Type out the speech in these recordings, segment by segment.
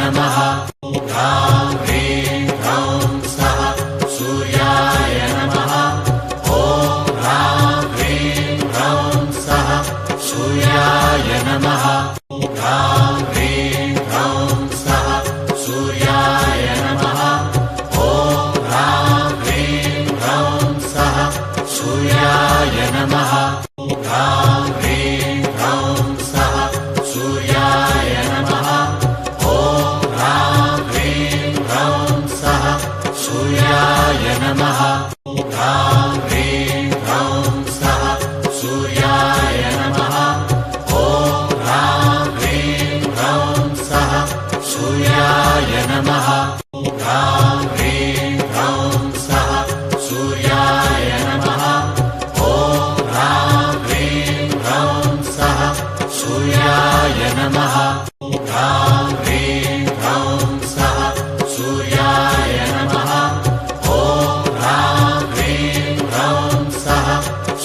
नमः। ह्रां ह्रीं ह्रौं स्वः सूर्याय नमः। ॐ ह्रां ह्रीं ह्रौं स्वः सूर्याय नमः। ह्रां ह्रीं ह्रौं स्वः सूर्याय नमः। ॐ ह्रां ह्रीं ह्रौं स्वः सूर्याय नमः। ह्रां ह्रीं ह्रौं स्वः सूर्याय नमः। ॐ ह्रां ह्रीं ह्रौं स्वः सूर्याय नमः। ह्रां ह्रीं ह्रौं स्वः सूर्याय नमः। ॐ ह्रां ह्रीं ह्रौं स्वः सूर्याय नमः। ह्रां ह्रीं ह्रौं स्वः सूर्याय नमः। ॐ ह्रां ह्रीं ह्रौं स्वः सूर्याय नमः। ह्रां ह्रीं ह्रौं स्वः सूर्याय नमः। ॐ ह्रां ह्रीं ह्रौं स्वः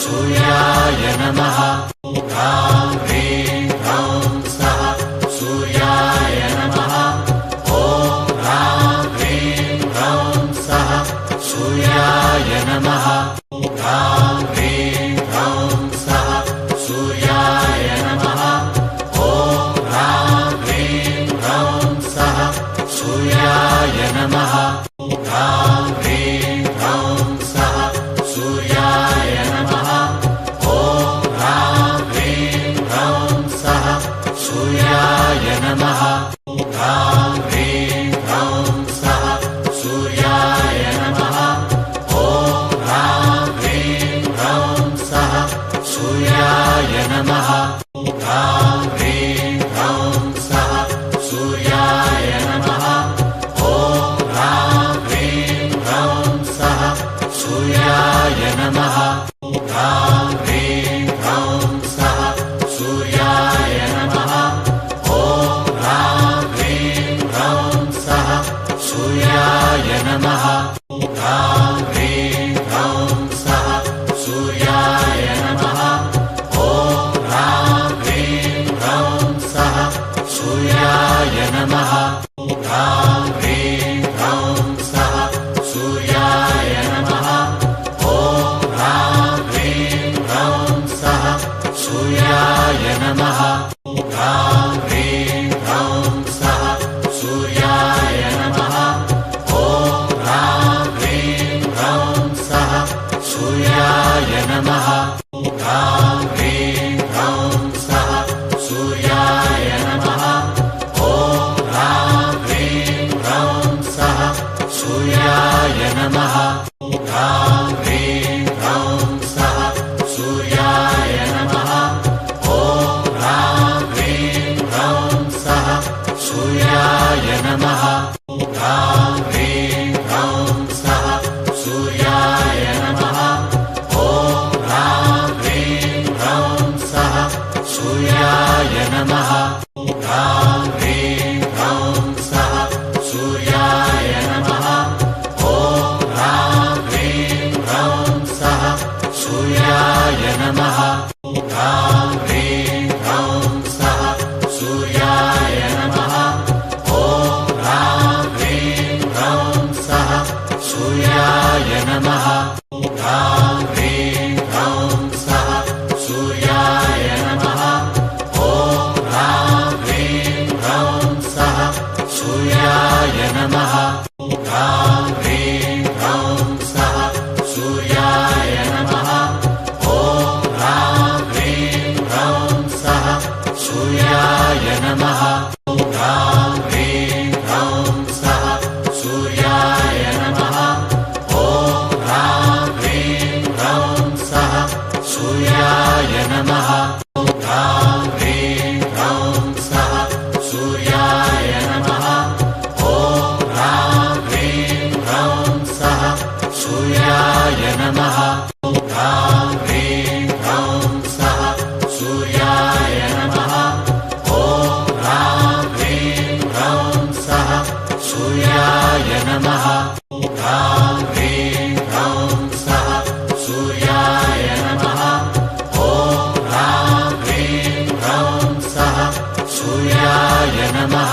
सूर्याय नमः। ह्रां ह्रीं ह्रौं स्वः सूर्याय नमः। ॐ ह्रां ह्रीं ह्रौं स्वः सूर्याय नमः। ह्रां ह्रीं ह्रौं स्वः सूर्याय नमः। ॐ ह्रां ह्रीं ह्रौं स्वः सूर्याय नमः। ह्रां ह्रीं ह्रौं स्वः सूर्याय नमः। ॐ ह्रां ह्रीं ह्रौं स्वः सूर्याय नमः। ह्रां ह्रीं ह्रौं स्वः सूर्याय नमः। ॐ ह्रां ह्रीं ह्रौं स्वः सूर्याय नमः। ह्रां ह्रीं ह्रौं स्वः सूर्याय नमः। ॐ ह्रां ह्रीं ह्रौं स्वः सूर्याय नमः। ह्रां ह्रीं ह्रौं स्वः सूर्याय नमः। ॐ ह्रां ह्रीं ह्रौं स्वः सूर्याय नमः। ह्रां ह्रीं ह्रौं स्वः सूर्याय नमः। ॐ ह्रां ह्रीं ह्रौं स्वः सूर्याय नमः। ह्रां ह्रीं ह्रौं स्वः सूर्याय नमः। ॐ ह्रां ह्रीं ह्रौं स्वः सूर्याय नमः। ह्रां ह्रीं ह्रौं स्वः सूर्याय नमः। ॐ ह्रां ह्रीं ह्रौं स्वः सूर्याय नमः। ह्रां ह्रीं ह्रौं स्वः सूर्याय नमः। ॐ ह्रां ह्रीं ह्रौं स्वः सूर्याय नमः। ह्रां ह्रीं ह्रौं स्वः सूर्याय नमः। ॐ ह्रां ह्रीं ह्रौं स्वः सूर्याय नमः। ह्रां ह्रीं ह्रौं स्वः सूर्याय नमः। ॐ ह्रां ह्रीं ह्रौं स्वः सूर्याय नमः। ह्रां ह्रीं ह्रौं स्वः सूर्याय नमः। ॐ ह्रां ह्रीं ह्रौं स्वः सूर्याय नमः। ह्रां ह्रीं ह्रौं स्वः सूर्याय नमः। ॐ ह्रां ह्रीं ह्रौं स्वः सूर्याय नमः। ह्रां ह्रीं ह्रौं स्वः सूर्याय नमः। ॐ ह्रां ह्रीं ह्रौं स्वः सूर्याय नमः। ह्रां ह्रीं ह्रौं स्वः सूर्याय नमः। ॐ ह्रां ह्रीं ह्रौं स्वः सूर्याय नमः। ह्रां ह्रीं ह्रौं स्वः सूर्याय नमः। ॐ ह्रां ह्रीं ह्रौं स्वः सूर्याय नमः। ह्रां ह्रीं ह्रौं स्वः सूर्याय नमः। ॐ ह्रां ह्रीं ह्रौं स्वः सूर्याय नमः। ह्रां ह्रीं ह्रौं स्वः सूर्याय नमः। ॐ ह्रां ह्रीं ह्रौं स्वः सूर्याय नमः। ह्रां ह्रीं ह्रौं स्वः सूर्याय नमः। ॐ ह्रां ह्रीं ह्रौं स्वः सूर्याय नमः।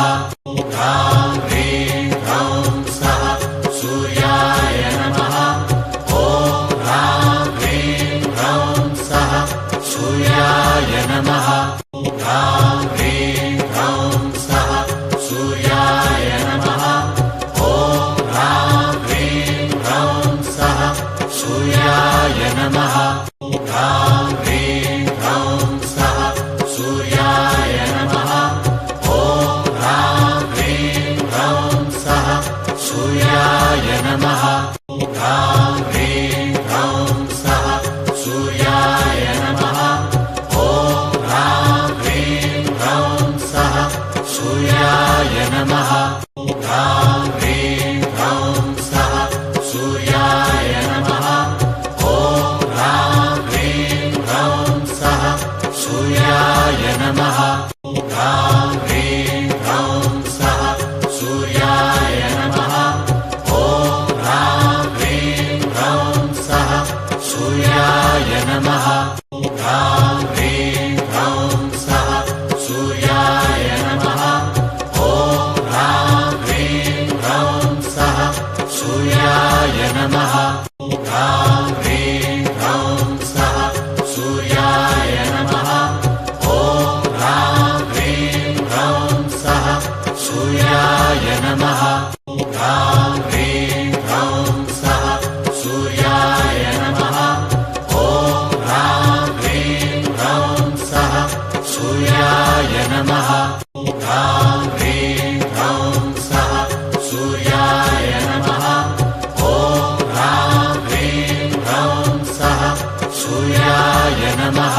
ह्रां ह्रीं ह्रौं स्वः सूर्याय नमः। ॐ ह्रां ह्रीं ह्रौं स्वः सूर्याय नमः। ह्रां ह्रीं ह्रौं स्वः सूर्याय नमः। ॐ ह्रां ह्रीं ह्रौं स्वः सूर्याय नमः। ह्रां ह्रीं ह्रौं स्वः सूर्याय नमः। ॐ ह्रां ह्रीं ह्रौं स्वः सूर्याय नमः। ह्रां ह्रीं ह्रौं स्वः सूर्याय नमः। ॐ ह्रां ह्रीं ह्रौं स्वः सूर्याय नमः। ह्रां ह्रीं ह्रौं स्वः सूर्याय नमः। ॐ ह्रां ह्रीं ह्रौं स्वः सूर्याय नमः। ह्रां ह्रीं ह्रौं स्वः सूर्याय नमः। ॐ ह्रां ह्रीं ह्रौं स्वः सूर्याय नमः। ह्रां ह्रीं ह्रौं स्वः सूर्याय नमः। ॐ ह्रां ह्रीं ह्रौं स्वः सूर्याय नमः।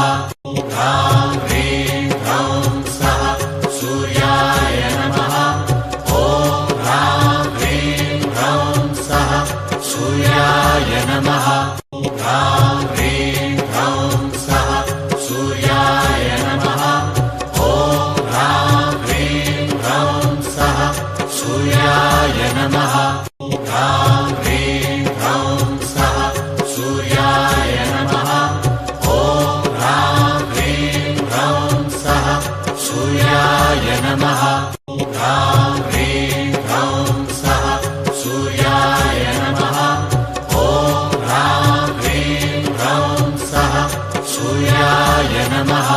ह्रां ह्रीं ह्रौं स्वः सूर्याय नमः। ॐ ह्रां ह्रीं ह्रौं स्वः सूर्याय नमः। ह्रां ह्रीं ह्रौं स्वः सूर्याय नमः। ॐ ह्रां ह्रीं ह्रौं स्वः सूर्याय नमः। ह्रां ह्रीं ह्रौं स्वः सूर्याय नमः। ॐ ह्रां ह्रीं ह्रौं स्वः सूर्याय नमः। ह्रां ह्रीं ह्रौं स्वः सूर्याय नमः। ॐ ह्रां ह्रीं ह्रौं स्वः सूर्याय नमः।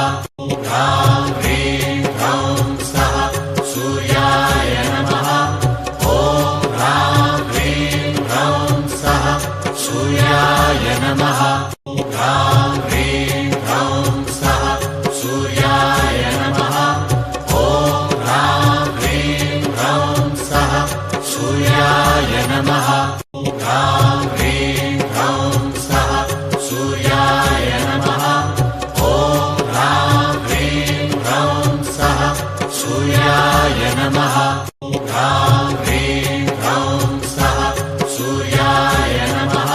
ह्रां ह्रीं ह्रौं स्वः सूर्याय नमः। ॐ ह्रां ह्रीं ह्रौं स्वः सूर्याय नमः। ह्रां ह्रीं ह्रौं स्वः सूर्याय नमः। ॐ ह्रां ह्रीं ह्रौं स्वः सूर्याय नमः। ह्रां ह्रीं ह्रौं स्वः सूर्याय नमः। ॐ ह्रां ह्रीं ह्रौं स्वः सूर्याय नमः। ह्रां ह्रीं ह्रौं स्वः सूर्याय नमः।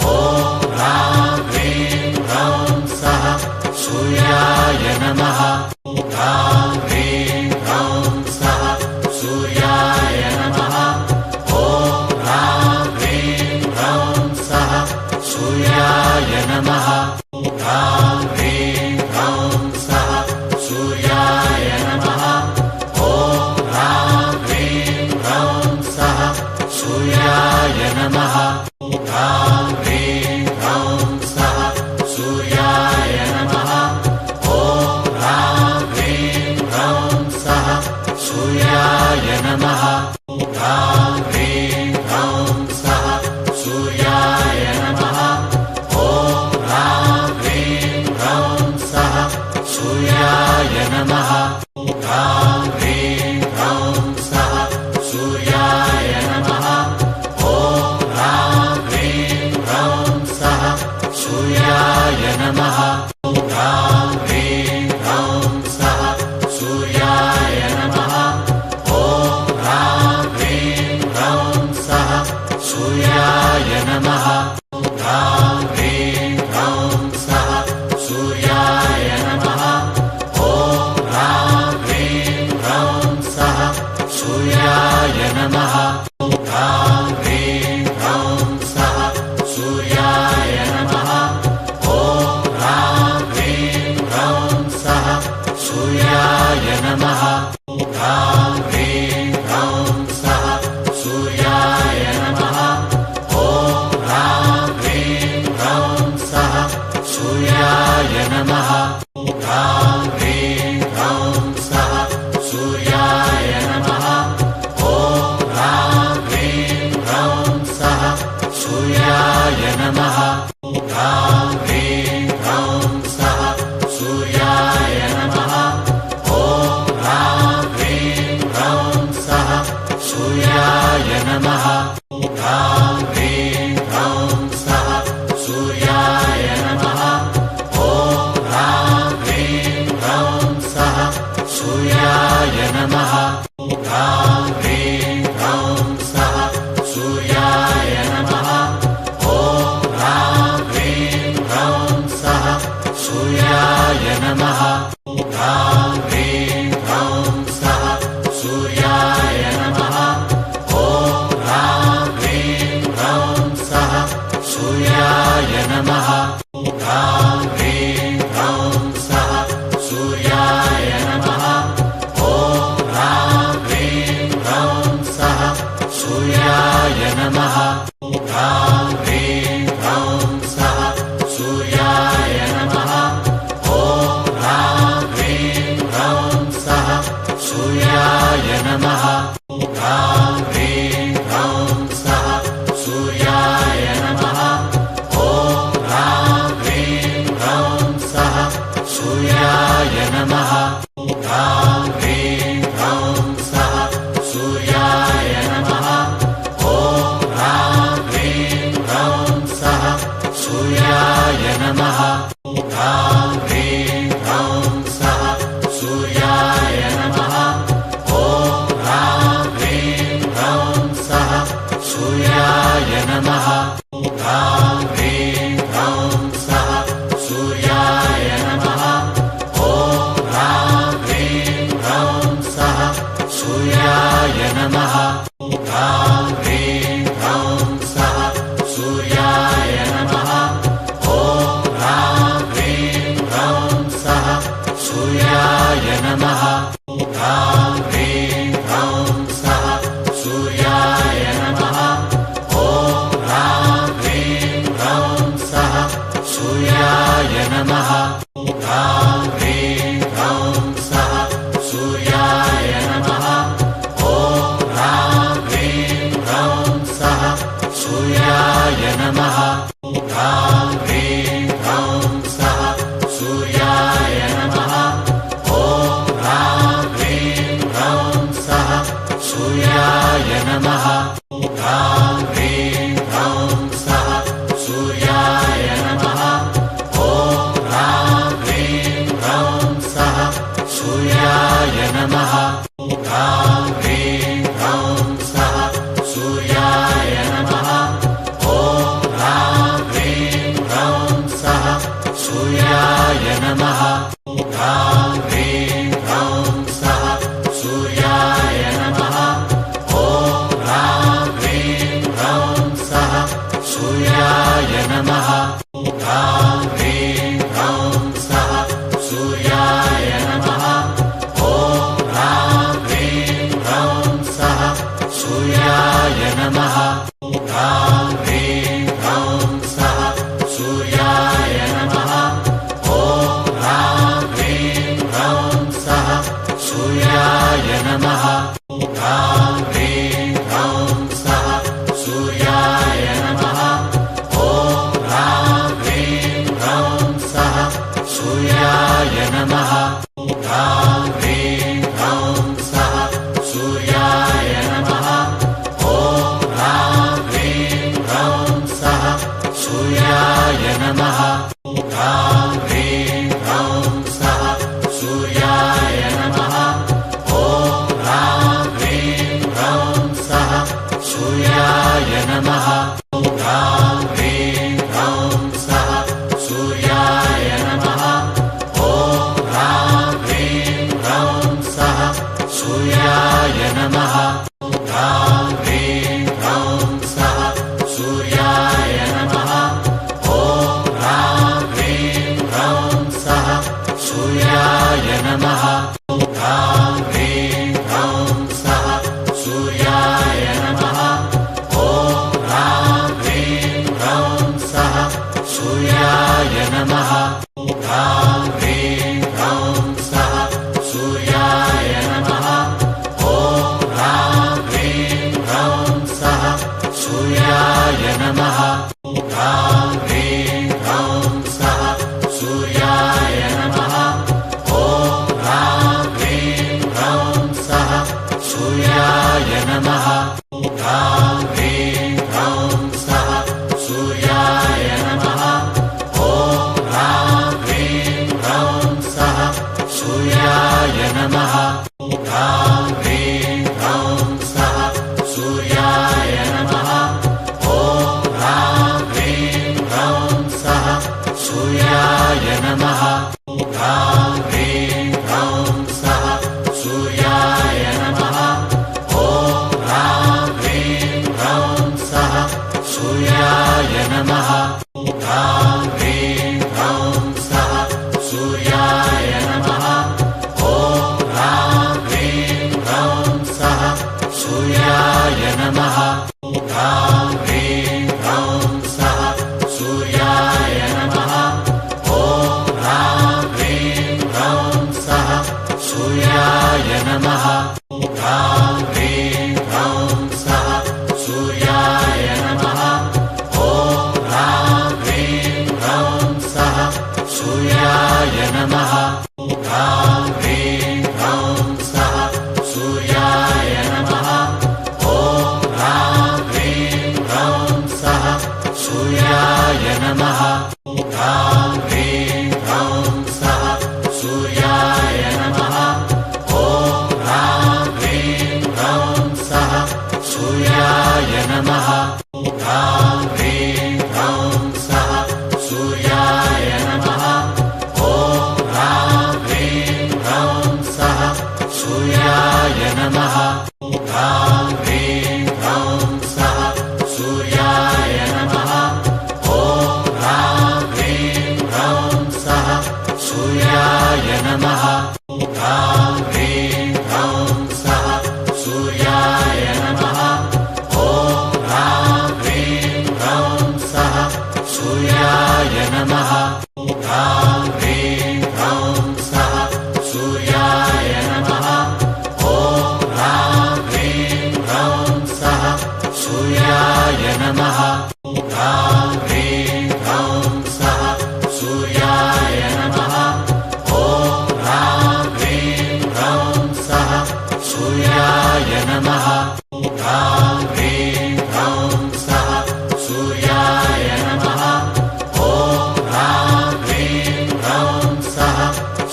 ॐ ह्रां ह्रीं ह्रौं स्वः सूर्याय नमः। ह्रां ह्रीं ह्रौं स्वः सूर्याय नमः। ॐ ह्रां ह्रीं ह्रौं स्वः सूर्याय नमः। ह्रां ह्रीं ह्रौं स्वः सूर्याय नमः। ॐ ह्रां ह्रीं ह्रौं स्वः सूर्याय नमः। ह्रां ह्रीं ह्रौं स्वः सूर्याय नमः। ॐ ह्रां ह्रीं ह्रौं स्वः सूर्याय नमः। ह्रां ह्रीं ह्रौं स्वः सूर्याय नमः। ॐ ह्रां ह्रीं ह्रौं स्वः सूर्याय नमः। ह्रां ह्रीं ह्रौं स्वः सूर्याय नमः। ॐ ह्रां ह्रीं ह्रौं स्वः सूर्याय नमः। ह्रां ह्रीं ह्रौं स्वः सूर्याय नमः। ॐ ह्रां ह्रीं ह्रौं स्वः सूर्याय नमः। ह्रां ह्रीं ह्रौं स्वः सूर्याय नमः। ॐ ह्रां ह्रीं ह्रौं स्वः सूर्याय नमः। ह्रां ह्रीं ह्रौं स्वः सूर्याय नमः। ॐ ह्रां ह्रीं ह्रौं स्वः सूर्याय नमः। ह्रां ह्रीं ह्रौं स्वः सूर्याय नमः। ॐ ह्रां ह्रीं ह्रौं स्वः सूर्याय नमः। ह्रां ह्रीं ह्रौं स्वः सूर्याय नमः। ॐ ह्रां ह्रीं ह्रौं स्वः सूर्याय नमः। ह्रां ह्रीं ह्रौं स्वः सूर्याय नमः। ॐ ह्रां ह्रीं ह्रौं स्वः सूर्याय नमः। ह्रां ह्रीं नमः ह्रां ह्रीं ह्रौं सः सूर्याय नमः ॐ ह्रां ह्रीं ह्रौं सः सूर्याय नमः ह्रां ह्रीं ह्रौं सः सूर्याय नमः ॐ ह्रां ह्रीं ह्रौं सः सूर्याय नमः ह्रां ह्रीं ह्रौं सः सूर्याय नमः ॐ ह्रां ह्रीं ह्रौं सः सूर्याय नमः ह्रां ह्रीं ह्रौं सः सूर्याय नमः ॐ ह्रां ह्रीं ह्रौं सः सूर्याय नमः ह्रां ह्रीं ह्रौं सः सूर्याय नमः ॐ ह्रां ह्रीं ह्रौं सः सूर्याय नमः ह्रां ह्रीं ह्रौं सः सूर्याय नमः ॐ ह्रां ह्रीं ह्रौं सः सूर्याय नमः ह्रां ह्रीं ह्रौं सः सूर्याय नमः ॐ ह्रां ह्रीं ह्रौं सः सूर्याय नमः ह्रां ह्रीं ह्रौं सः सूर्याय नमः ॐ ह्रां ह्रीं ह्रौं सः सूर्याय नमः ह्रां ह्रीं ह्रौं सः सूर्याय नमः ॐ ह्रां ह्रीं ह्रौं सः सूर्याय नमः ह्रां ह्रीं ह्रौं सः सूर्याय नमः ॐ ह्रां ह्रीं ह्रौं सः सूर्याय नमः ह्रां ह्रीं ह्रौं सः सूर्याय नमः ॐ ह्रां ह्रीं ह्रौं सः सूर्याय नमः ह्रां ह्रीं ह्रौं सः सूर्याय नमः ॐ ह्रां ह्रीं ह्रौं सः सूर्याय नमः ह्रां ह्रीं ह्रौं सः सूर्याय नमः ॐ ह्रां ह्रीं ह्रौं सः सूर्याय नमः ह्रां ह्रीं ह्रौं सः सूर्याय नमः ॐ ह्रां ह्रीं ह्रौं सः सूर्याय नमः ह्रां ह्रीं ह्रौं सः सूर्याय नमः ॐ ह्रां ह्रीं ह्रौं सः सूर्याय नमः ह्रां ह्रीं ह्रौं सः सूर्याय नमः ॐ ह्रां ह्रीं ह्रौं सः सूर्याय नमः ह्रां ह्रीं ह्रौं सः सूर्याय नमः ॐ ह्रां ह्रीं ह्रौं सः सूर्याय नमः ह्रां ह्रीं ह्रौं सः सूर्याय नमः ॐ ह्रां ह्रीं ह्रौं सः सूर्याय नमः ह्रां ह्रीं ह्रौं सः सूर्याय नमः ॐ ह्रां ह्रीं ह्रौं सः सूर्याय नमः ह्रां ह्रीं ह्रौं सः सूर्याय नमः ॐ ह्रां ह्रीं ह्रौं सः सूर्याय नमः ह्रां ह्रीं ह्रौं सः सूर्याय नमः ॐ ह्रां ह्रीं ह्रौं सः सूर्याय नमः ह्रां ह्रीं ह्रौं सः सूर्याय नमः ॐ ह्रां ह्रीं ह्रौं सः सूर्याय नमः ह्रां ह्रीं ह्रौं सः सूर्याय नमः ॐ ह्रां ह्रीं ह्रौं सः सूर्याय नमः ह्रां ह्रीं ह्रौं सः सूर्याय नमः ॐ ह्रां ह्रीं ह्रौं सः सूर्याय नमः ह्रां ह्रीं ह्रौं सः सूर्याय नमः ॐ ह्रां ह्रीं ह्रौं सः सूर्याय नमः ह्रां ह्रीं ह्रौं सः सूर्याय नमः ॐ ह्रां ह्रीं ह्रौं सः सूर्याय नमः ह्रां ह्रीं ह्रौं स्वः सूर्याय नमः। ॐ ह्रां ह्रीं ह्रौं स्वः सूर्याय नमः। ह्रां ह्रीं ह्रौं स्वः सूर्याय नमः। ॐ ह्रां ह्रीं ह्रौं स्वः सूर्याय नमः। ह्रां ह्रीं ह्रौं स्वः सूर्याय नमः। ॐ ह्रां ह्रीं ह्रौं स्वः सूर्याय नमः। ह्रां ह्रीं ह्रौं स्वः सूर्याय नमः। ॐ ह्रां ह्रीं ह्रौं स्वः सूर्याय नमः। ह्रां ह्रीं ह्रौं स्वः सूर्याय नमः। ॐ ह्रां ह्रीं ह्रौं स्वः सूर्याय नमः। ह्रां ह्रीं ह्रौं स्वः सूर्याय नमः। ॐ ह्रां ह्रीं ह्रौं स्वः सूर्याय नमः। ह्रां ह्रीं ह्रौं स्वः सूर्याय नमः। ॐ ह्रां ह्रीं ह्रौं स्वः सूर्याय नमः। ह्रां ह्रीं ह्रौं स्वः सूर्याय नमः। ॐ ह्रां ह्रीं ह्रौं स्वः सूर्याय नमः। ह्रां ह्रीं ह्रौं स्वः सूर्याय नमः। ॐ ह्रां ह्रीं ह्रौं स्वः सूर्याय नमः। ह्रां ह्रीं ह्रौं स्वः सूर्याय नमः। ॐ ह्रां ह्रीं ह्रौं स्वः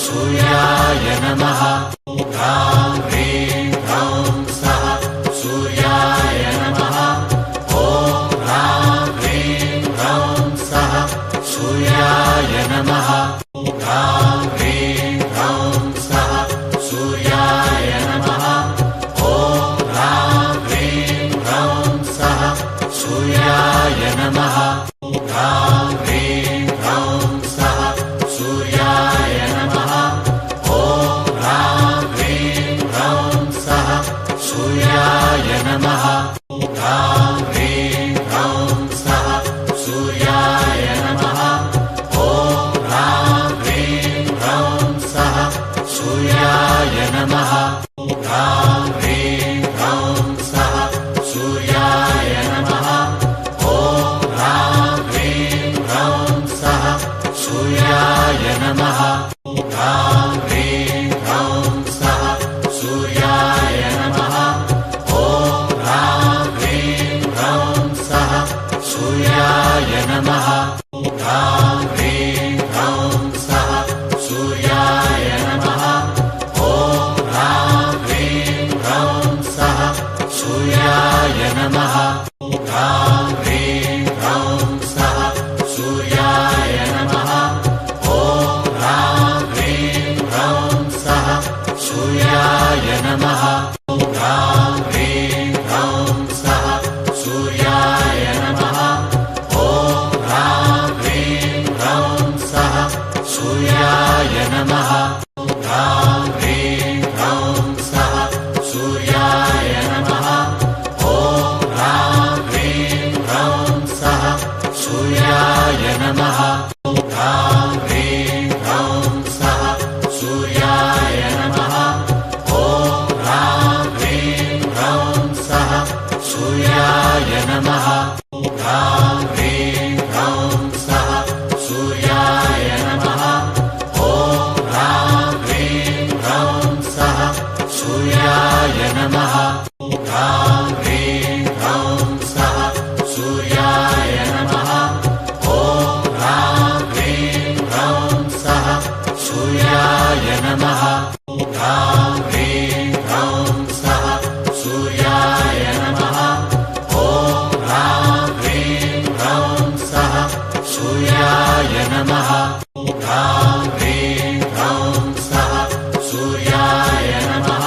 सूर्याय नमः। ह्रां ह्रीं ह्रौं स्वः सूर्याय नमः। ॐ ह्रां ह्रीं ह्रौं स्वः सूर्याय नमः। ह्रां ह्रीं ह्रौं स्वः सूर्याय नमः। ॐ ह्रां ह्रीं ह्रौं स्वः सूर्याय नमः। ह्रां ह्रीं ह्रौं स्वः सूर्याय नमः। ॐ ह्रां ह्रीं ह्रौं स्वः सूर्याय नमः। ह्रां ह्रीं ह्रौं स्वः सूर्याय नमः। ॐ ह्रां ह्रीं ह्रौं स्वः सूर्याय नमः। ह्रां ह्रीं ह्रौं स्वः सूर्याय नमः। ॐ ह्रां ह्रीं ह्रौं स्वः सूर्याय नमः। ह्रां ह्रीं ह्रौं स्वः सूर्याय नमः। ॐ ह्रां ह्रीं ह्रौं स्वः सूर्याय नमः। ह्रां ह्रीं ह्रौं स्वः सूर्याय नमः। ॐ ह्रां ह्रीं ह्रौं स्वः सूर्याय नमः। ह्रां ह्रीं ह्रौं स्वः सूर्याय नमः। ॐ ह्रां ह्रीं ह्रौं स्वः सूर्याय नमः। ह्रां ह्रीं ह्रौं स्वः सूर्याय नमः। ॐ ह्रां ह्रीं ह्रौं स्वः सूर्याय नमः। ह्रां ह्रीं ह्रौं स्वः सूर्याय नमः। ॐ ह्रां ह्रीं ह्रौं स्वः सूर्याय नमः। ह्रां ह्रीं ह्रौं स्वः सूर्याय नमः। ॐ ह्रां ह्रीं ह्रौं स्वः सूर्याय नमः। ह्रां ह्रीं ह्रौं स्वः सूर्याय नमः। ॐ ह्रां ह्रीं ह्रौं स्वः सूर्याय नमः। ह्रां ह्रीं ह्रौं स्वः सूर्याय नमः। ॐ ह्रां ह्रीं ह्रौं स्वः सूर्याय नमः। ह्रां ह्रीं ह्रौं स्वः सूर्याय नमः। ॐ ह्रां ह्रीं ह्रौं स्वः सूर्याय नमः। ह्रां ह्रीं ह्रौं स्वः सूर्याय नमः।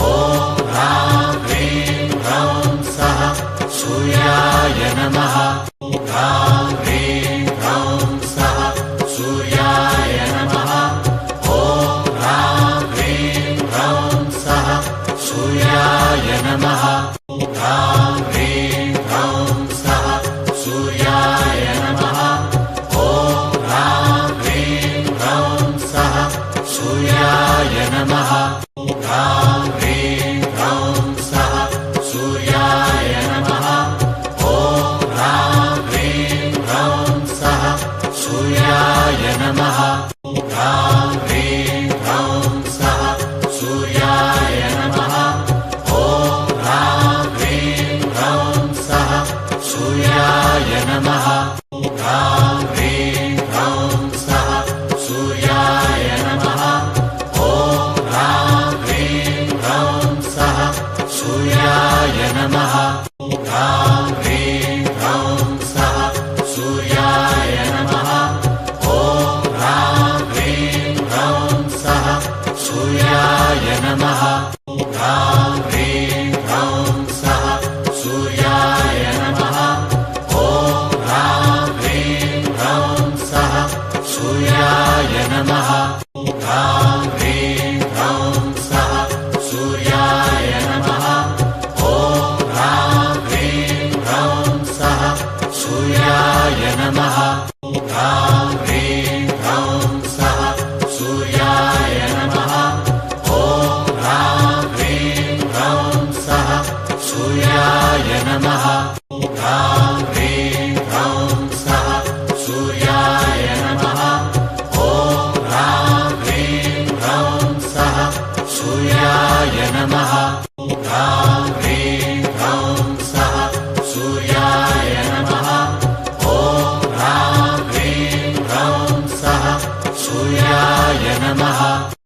ॐ ह्रां ह्रीं ह्रौं स्वः सूर्याय नमः। ह्रां ह्रीं ह्रौं स्वः सूर्याय नमः। ॐ ह्रां ह्रीं ह्रौं स्वः सूर्याय नमः। ह्रां ह्रीं नमः ह्रां ह्रीं ह्रौं सः सूर्याय नमः ॐ ह्रां ह्रीं ह्रौं सः सूर्याय नमः ह्रां ह्रीं ह्रौं सः सूर्याय नमः ॐ ह्रां ह्रीं ह्रौं सः सूर्याय नमः ह्रां ह्रीं ह्रौं सः सूर्याय नमः ॐ ह्रां ह्रीं ह्रौं सः सूर्याय नमः ह्रां ह्रीं ह्रौं सः सूर्याय नमः ॐ ह्रां ह्रीं ह्रौं सः सूर्याय नमः ह्रां ह्रीं ह्रौं सः सूर्याय नमः ॐ ह्रां ह्रीं ह्रौं सः सूर्याय नमः ह्रां ह्रीं ह्रौं सः सूर्याय नमः ॐ ह्रां ह्रीं ह्रौं सः सूर्याय नमः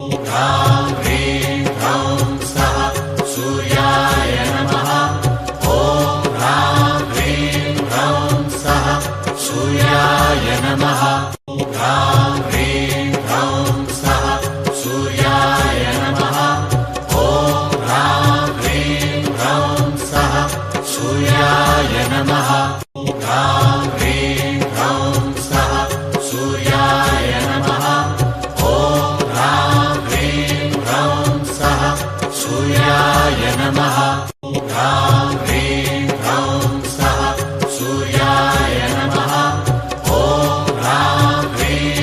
ह्रां ह्रीं ह्रौं सः सूर्याय नमः ॐ ह्रां ह्रीं ह्रौं सः सूर्याय नमः ह्रां ह्रीं ह्रौं सः सूर्याय नमः ॐ ह्रां ह्रीं ह्रौं सः सूर्याय नमः ह्रां ह्रीं ह्रौं सः सूर्याय नमः ॐ ह्रां ह्रीं ह्रौं सः सूर्याय नमः ह्रां ह्रीं ह्रौं सः सूर्याय नमः ॐ ह्रां ह्रीं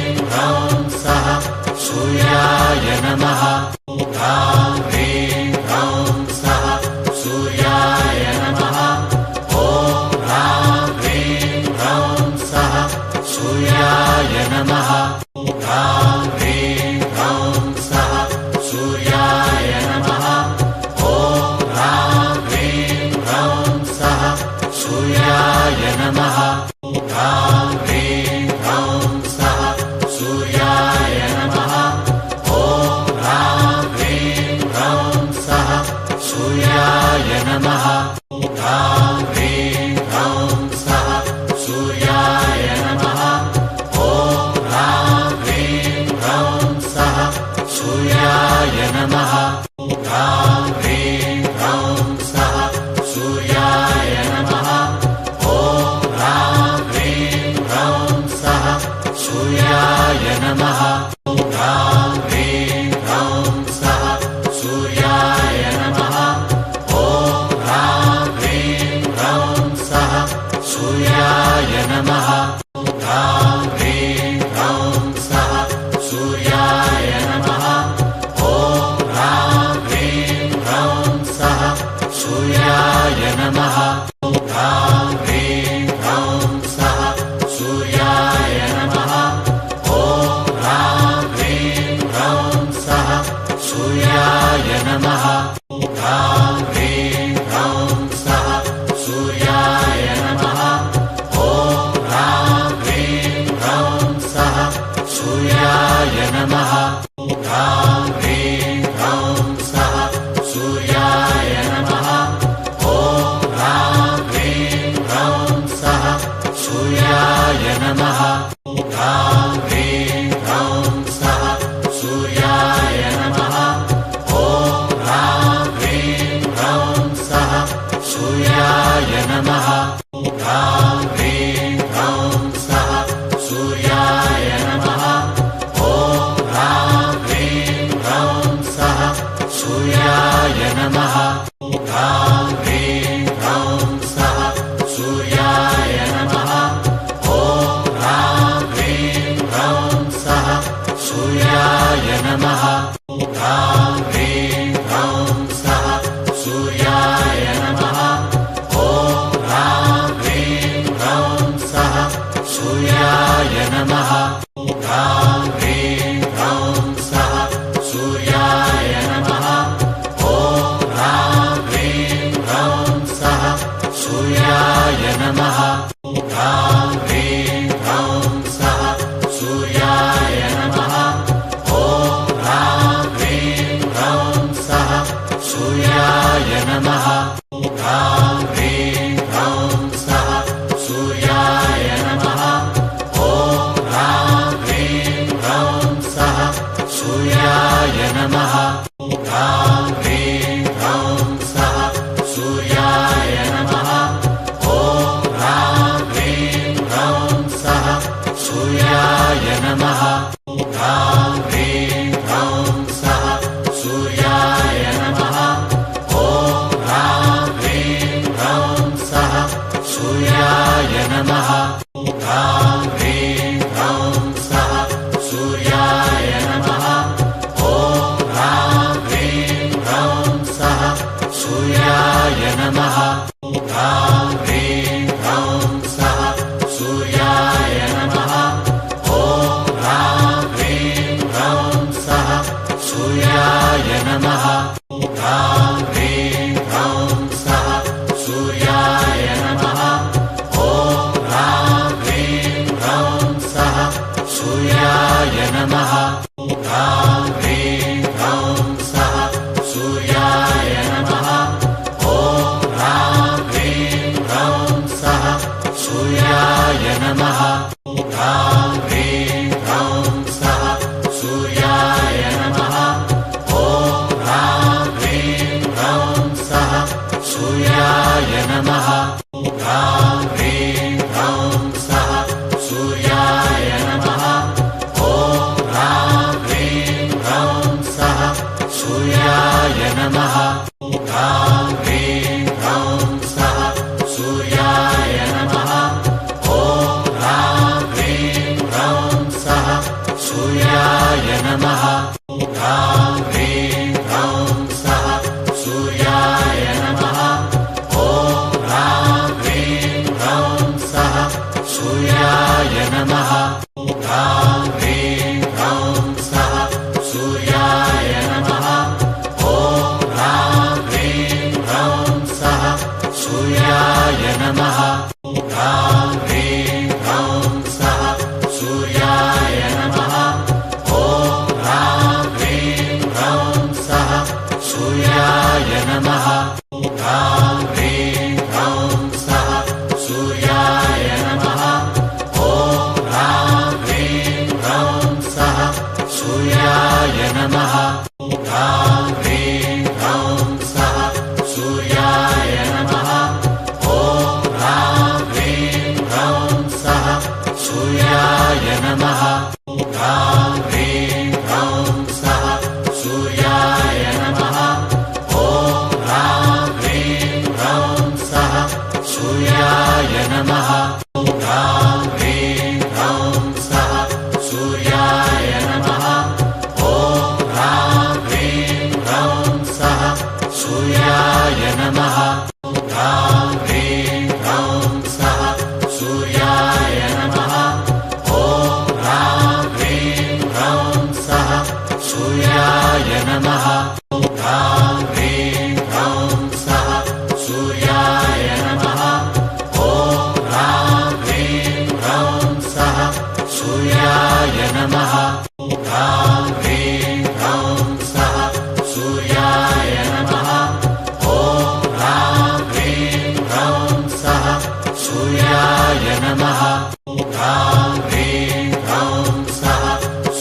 ह्रौं सः सूर्याय नमः ह्रां ह्रीं ह्रौं सः सूर्याय नमः ॐ ह्रां ह्रीं ह्रौं सः सूर्याय नमः ह्रां ह्रीं ह्रौं सः सूर्याय नमः ॐ ह्रां ह्रीं ह्रौं सः सूर्याय नमः ह्रां ह्रीं ह्रौं सः सूर्याय नमः ॐ ह्रां ह्रीं ह्रौं सः सूर्याय नमः ह्रां ह्रीं ह्रौं सः सूर्याय नमः ॐ ह्रां ह्रीं ह्रौं सः सूर्याय नमः ह्रां ह्रीं ह्रौं सः सूर्याय नमः ॐ ह्रां ह्रीं ह्रौं सः सूर्याय नमः ह्रां ह्रीं ह्रौं सः सूर्याय नमः ॐ ह्रां ह्रीं ह्रौं सः सूर्याय नमः ह्रां ह्रीं ह्रौं सः सूर्याय नमः ॐ ह्रां ह्रीं ह्रौं सः सूर्याय नमः ह्रां ह्रीं ह्रौं सः सूर्याय नमः ॐ ह्रां ह्रीं ह्रौं सः सूर्याय नमः ह्रां ह्रीं ह्रौं सः सूर्याय नमः ॐ ह्रां ह्रीं ह्रौं सः सूर्याय नमः ह्रां ह्रीं ह्रौं सः सूर्याय नमः ॐ ह्रां ह्रीं ह्रौं सः सूर्याय नमः ह्रां ह्रीं ह्रौं सः सूर्याय नमः ॐ ह्रां ह्रीं ह्रौं सः सूर्याय नमः ह्रां ह्रीं ह्रौं सः सूर्याय नमः ॐ ह्रां ह्रीं ह्रौं सः सूर्याय नमः ह्रां ह्रीं ह्रौं सः सूर्याय नमः ॐ ह्रां ह्रीं ह्रौं सः सूर्याय नमः ह्रां ह्रीं ह्रौं सः सूर्याय नमः ॐ ह्रां ह्रीं ह्रौं सः सूर्याय नमः ह्रां ह्रीं ह्रौं सः सूर्याय नमः ॐ ह्रां ह्रीं ह्रौं सः सूर्याय नमः ह्रां ह्रीं ह्रौं सः सूर्याय नमः ॐ ह्रां ह्रीं ह्रौं सः सूर्याय नमः ह्रां नमः ह्रां ह्रीं ह्रौं सः सूर्याय नमः ॐ ह्रां ह्रीं ह्रौं सः सूर्याय नमः ह्रां ह्रीं ह्रौं सः सूर्याय नमः ॐ ह्रां ह्रीं ह्रौं सः सूर्याय नमः ह्रां ह्रीं ह्रौं सः सूर्याय नमः ॐ ह्रां ह्रीं ह्रौं सः सूर्याय नमः ह्रां ह्रीं ह्रौं सः सूर्याय नमः ॐ ह्रां ह्रीं ह्रौं सः सूर्याय नमः ह्रां ह्रीं ह्रौं सः सूर्याय नमः ॐ ह्रां ह्रीं ह्रौं सः सूर्याय नमः ह्रां ह्रीं ह्रौं सः सूर्याय नमः ॐ ह्रां ह्रीं ह्रौं सः सूर्याय नमः ह्रां ह्रीं ह्रौं सः सूर्याय नमः ॐ ह्रां ह्रीं ह्रौं सः सूर्याय नमः ह्रां ह्रीं ह्रौं सः सूर्याय नमः ॐ ह्रां ह्रीं ह्रौं सः सूर्याय नमः ह्रां ह्रीं ह्रौं सः सूर्याय नमः ॐ ह्रां ह्रीं ह्रौं सः सूर्याय नमः ह्रां ह्रीं ह्रौं सः सूर्याय नमः ॐ ह्रां ह्रीं ह्रौं सः सूर्याय नमः ह्रां ह्रीं ह्रौं सः सूर्याय नमः ॐ ह्रां ह्रीं ह्रौं सः सूर्याय नमः ह्रां ह्रीं ह्रौं सः सूर्याय नमः ॐ ह्रां ह्रीं ह्रौं सः सूर्याय नमः ह्रां ह्रीं ह्रौं सः सूर्याय नमः ॐ ह्रां ह्रीं ह्रौं सः सूर्याय नमः ह्रां ह्रीं ह्रौं सः सूर्याय नमः ॐ ह्रां ह्रीं ह्रौं सः सूर्याय नमः ह्रां ह्रीं ह्रौं सः सूर्याय नमः ॐ ह्रां ह्रीं ह्रौं सः सूर्याय नमः ह्रां ह्रीं ह्रौं सः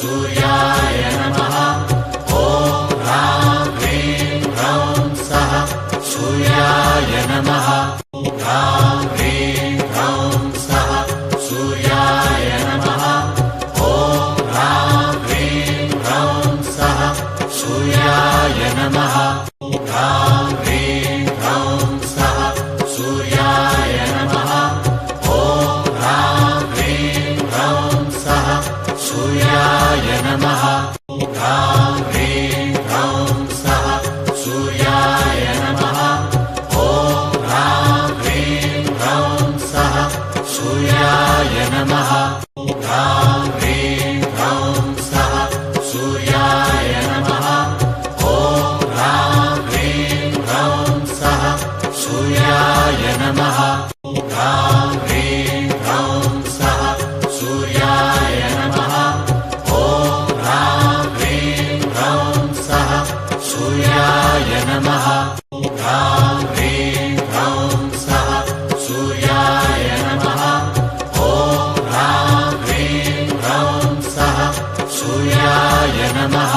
सूर्याय नमः ॐ ह्रां ह्रीं ह्रौं सः सूर्याय नमः ह्रां ह्रीं ह्रौं सः सूर्याय नमः ॐ ह्रां ह्रीं ह्रौं सः सूर्याय नमः ह्रां ह्रीं ह्रौं सः सूर्याय नमः ॐ ह्रां ह्रीं ह्रौं सः सूर्याय नमः ह्रां ह्रीं ह्रौं सः सूर्याय नमः ॐ ह्रां ह्रीं ह्रौं सः सूर्याय नमः ह्रां ह्रीं ह्रौं सः सूर्याय नमः ॐ ह्रां ह्रीं ह्रौं सः सूर्याय नमः ह्रां ह्रीं ह्रौं सः सूर्याय नमः ॐ ह्रां ह्रीं ह्रौं सः सूर्याय नमः ह्रां ह्रीं ह्रौं सः सूर्याय नमः ॐ ह्रां ह्रीं ह्रौं सः सूर्याय नमः ह्रां ह्रीं ह्रौं सः सूर्याय नमः ॐ ह्रां ह्रीं ह्रौं सः सूर्याय नमः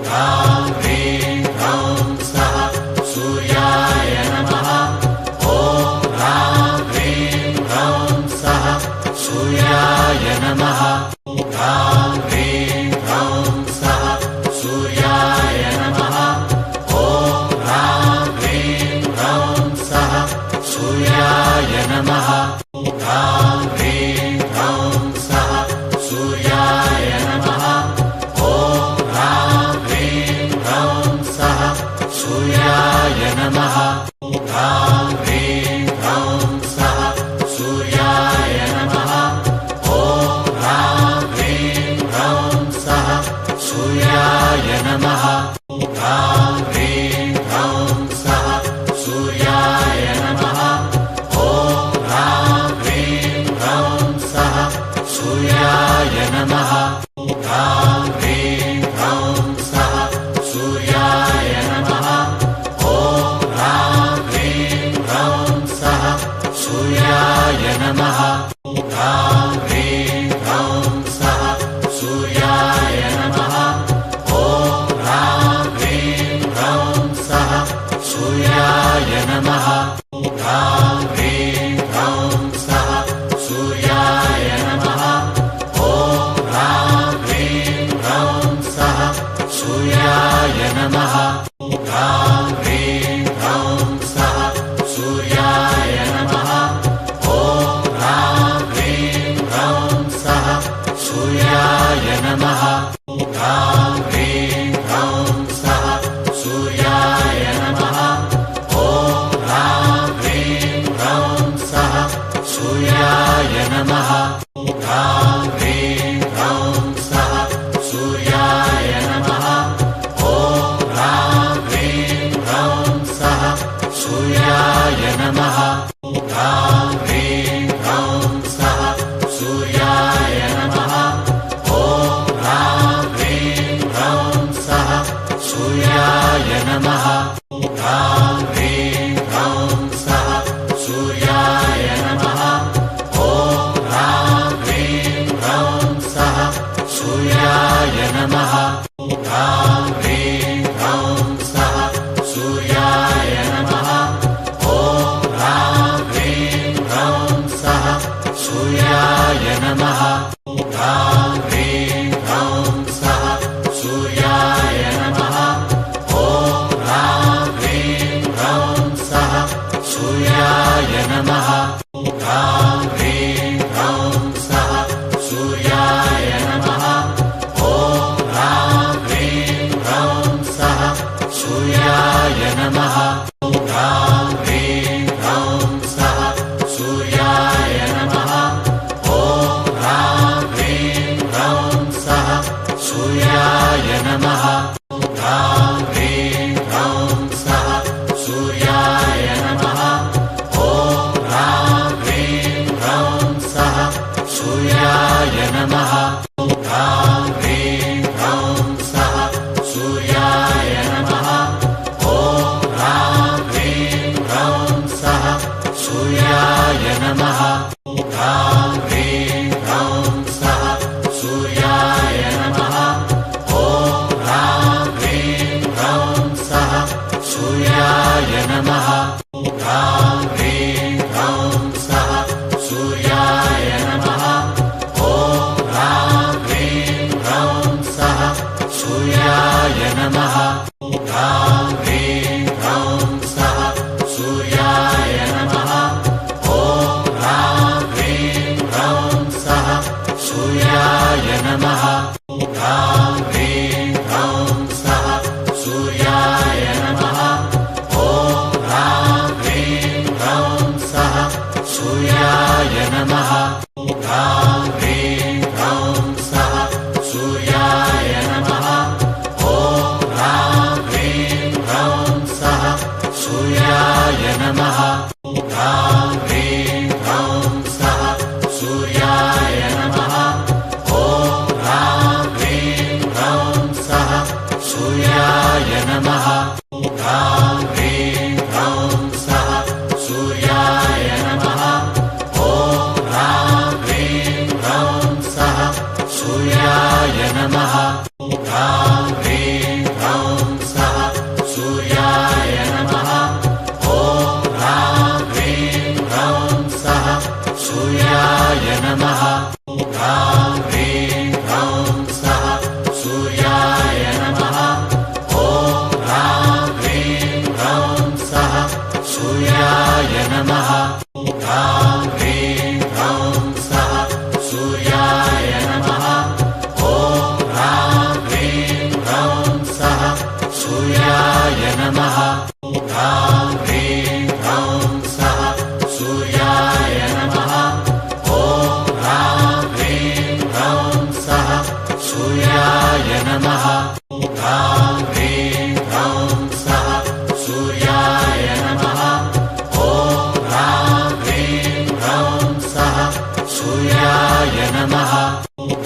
ह्रां ह्रीं ह्रौं सः सूर्याय नमः ॐ ह्रां ह्रीं ह्रौं सः सूर्याय नमः ह्रां ह्रीं ह्रौं सः सूर्याय नमः ॐ ह्रां ह्रीं ह्रौं सः सूर्याय नमः ह्रां ह्रीं ह्रौं सः सूर्याय नमः ॐ ह्रां ह्रीं ह्रौं सः सूर्याय नमः ह्रां ह्रां ह्रीं ह्रौं स्वः सूर्याय नमः। ॐ ह्रां ह्रीं ह्रौं स्वः सूर्याय नमः। ह्रां ह्रीं ह्रौं स्वः सूर्याय नमः। ॐ ह्रां ह्रीं ह्रौं स्वः सूर्याय नमः। ह्रां ह्रीं ह्रौं स्वः सूर्याय नमः। ॐ ह्रां ह्रीं ह्रौं स्वः सूर्याय नमः। ह्रां ह्रीं ह्रौं स्वः सूर्याय नमः। ॐ ह्रां ह्रीं ह्रौं स्वः सूर्याय नमः। ह्रां ह्रीं ह्रौं स्वः सूर्याय नमः। ॐ ह्रां ह्रीं ह्रौं स्वः सूर्याय नमः। ह्रां ह्रीं ह्रौं स्वः सूर्याय नमः। ॐ ह्रां ह्रीं ह्रौं स्वः सूर्याय नमः। ह्रां ह्रीं ह्रौं स्वः सूर्याय नमः। ॐ ह्रां ह्रीं ह्रौं स्वः सूर्याय नमः। ह्रां ह्रीं ह्रौं स्वः सूर्याय नमः। ॐ ह्रां ह्रीं ह्रौं स्वः सूर्याय नमः। ह्रां ह्रीं ह्रौं स्वः सूर्याय नमः। ॐ ह्रां ह्रीं ह्रौं स्वः सूर्याय नमः। ह्रां ह्रीं ह्रौं स्वः सूर्याय नमः। ॐ ह्रां ह्रीं ह्रौं स्वः सूर्याय नमः। ह्रां ह्रीं ह्रौं स्वः सूर्याय नमः। ॐ ह्रां ह्रीं ह्रौं स्वः सूर्याय नमः। ह्रां ह्रीं ह्रौं स्वः सूर्याय नमः। ॐ ह्रां ह्रीं ह्रौं स्वः सूर्याय नमः। ह्रां ह्रीं ह्रौं स्वः सूर्याय नमः। ॐ ह्रां ह्रीं ह्रौं स्वः सूर्याय नमः। ह्रां ह्रीं ह्रौं स्वः सूर्याय नमः। ॐ ह्रां ह्रीं ह्रौं स्वः सूर्याय नमः। ह्रां ह्रीं ह्रौं स्वः सूर्याय नमः। ॐ ह्रां ह्रीं ह्रौं स्वः सूर्याय नमः। ह्रां ह्रीं ह्रौं स्वः सूर्याय नमः। ॐ ह्रां ह्रीं ह्रौं स्वः सूर्याय नमः। ह्रां ह्रीं ह्रौं स्वः सूर्याय नमः। ॐ ह्रां ह्रीं ह्रौं स्वः सूर्याय नमः। ह्रां ह्रीं ह्रौं स्वः सूर्याय नमः। ॐ ह्रां ह्रीं ह्रौं स्वः सूर्याय नमः। ह्रां ह्रीं ह्रौं स्वः सूर्याय नमः। ॐ ह्रां ह्रीं ह्रौं स्वः सूर्याय नमः। ह्रां ह्रीं ह्रौं स्वः सूर्याय नमः। ॐ ह्रां ह्रीं ह्रौं स्वः सूर्याय नमः। ह्रां ह्रीं ह्रौं स्वः सूर्याय नमः। ॐ ह्रां ह्रीं ह्रौं स्वः सूर्याय नमः। ह्रां ह्रीं ह्रौं स्वः सूर्याय नमः। ॐ ह्रां ह्रीं ह्रौं स्वः सूर्याय नमः। ह्रां ह्रीं ह्रौं स्वः सूर्याय नमः। ॐ ह्रां ह्रीं ह्रौं स्वः सूर्याय नमः। ह्रां ह्रीं ह्रौं स्वः सूर्याय नमः। ॐ ह्रां ह्रीं ह्रौं स्वः सूर्याय नमः। ह्रां ह्रीं ह्रौं स्वः सूर्याय नमः। ॐ ह्रां ह्रीं ह्रौं स्वः सूर्याय नमः।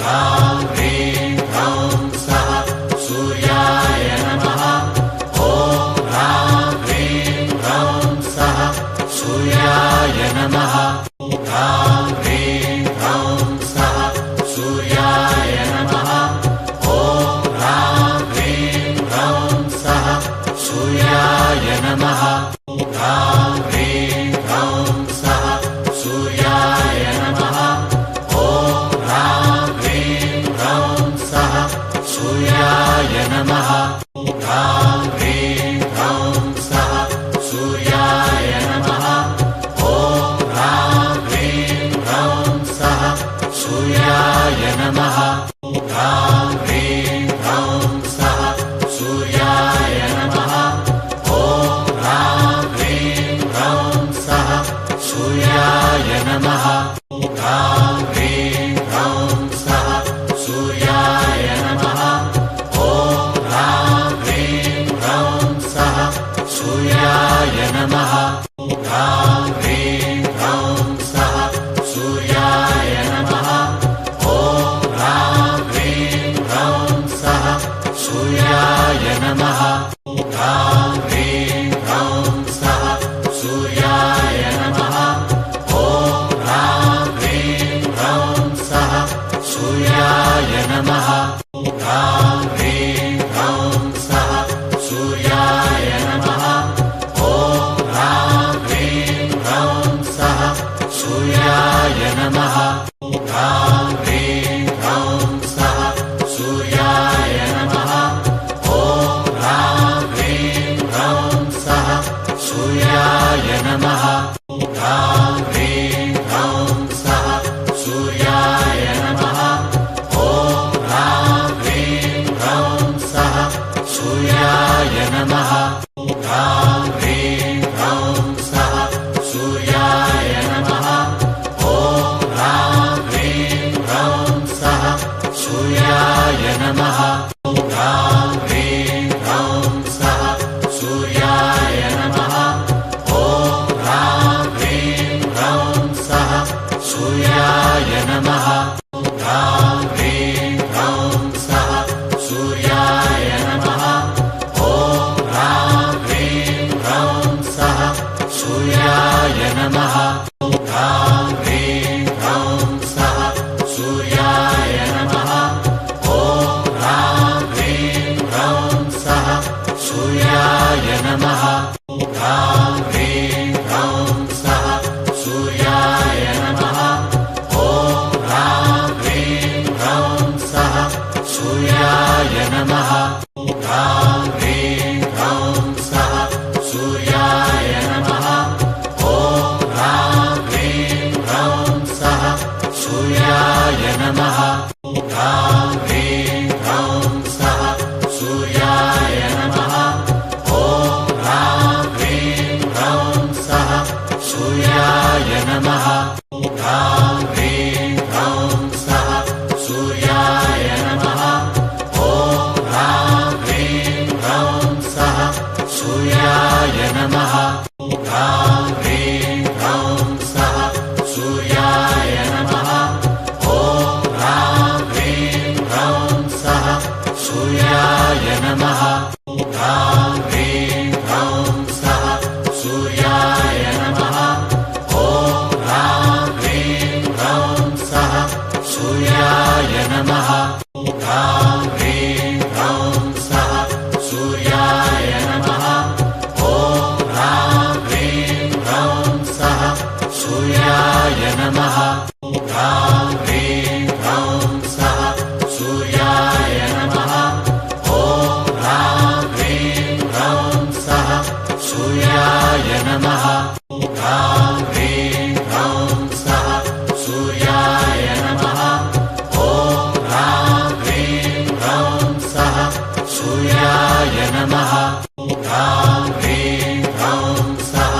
ह्रां ह्रीं ह्रौं स्वः सूर्याय नमः। ॐ ह्रां ह्रीं ह्रौं स्वः सूर्याय नमः। ह्रां ह्रीं सूर्याय नमः ह्रां ह्रीं ह्रौं स्वः सूर्याय नमः ॐ ह्रां ह्रीं ह्रौं स्वः सूर्याय नमः ह्रां ह्रीं ह्रौं स्वः सूर्याय नमः ॐ ह्रां ह्रीं ह्रौं स्वः सूर्याय नमः ह्रां ह्रीं ह्रौं स्वः सूर्याय नमः ॐ ह्रां ह्रीं ह्रौं स्वः सूर्याय नमः ह्रां ह्रीं ह्रौं स्वः सूर्याय नमः ॐ ह्रां ह्रीं ह्रौं स्वः सूर्याय नमः ह्रां ह्रीं ह्रौं स्वः सूर्याय नमः ॐ ह्रां ह्रीं ह्रौं स्वः सूर्याय नमः ह्रां ह्रीं ह्रौं स्वः सूर्याय नमः ॐ ह्रां ह्रीं ह्रौं स्वः सूर्याय नमः ह्रां ह्रीं ह्रौं स्वः सूर्याय नमः ॐ ह्रां ह्रीं ह्रौं स्वः सूर्याय नमः ह्रां ह्रीं ह्रौं स्वः सूर्याय नमः ॐ ह्रां ह्रीं ह्रौं स्वः सूर्याय नमः ह्रां ह्रीं ह्रौं स्वः सूर्याय नमः ॐ ह्रां ह्रीं ह्रौं स्वः सूर्याय नमः ह्रां ह्रीं ह्रौं स्वः सूर्याय नमः ॐ ह्रां ह्रीं ह्रौं स्वः सूर्याय नमः ह्रां ह्रीं ह्रौं स्वः सूर्याय नमः ॐ ह्रां ह्रीं ह्रौं स्वः सूर्याय नमः ह्रां ह्रीं ह्रौं स्वः सूर्याय नमः ॐ ह्रां ह्रीं ह्रौं स्वः सूर्याय नमः ह्रां ह्रीं ह्रौं स्वः सूर्याय नमः ॐ ह्रां ह्रीं ह्रौं स्वः सूर्याय नमः ह्रां ह्रीं ह्रौं स्वः सूर्याय नमः ॐ ह्रां ह्रीं ह्रौं स्वः सूर्याय नमः ह्रां ह्रीं ह्रौं स्वः सूर्याय नमः ॐ ह्रां ह्रीं ह्रौं स्वः सूर्याय नमः ह्रां ह्रीं ह्रौं स्वः सूर्याय नमः ॐ ह्रां ह्रीं ह्रौं स्वः सूर्याय नमः ह्रां ह्रीं ह्रौं स्वः सूर्याय नमः ॐ ह्रां ह्रीं ह्रौं स्वः सूर्याय नमः ह्रां ह्रीं ह्रौं स्वः सूर्याय नमः ॐ ह्रां ह्रीं ह्रौं स्वः सूर्याय नमः ह्रां ह्रीं ह्रौं स्वः सूर्याय नमः ॐ ह्रां ह्रीं ह्रौं स्वः सूर्याय नमः ह्रां ह्रीं ह्रौं स्वः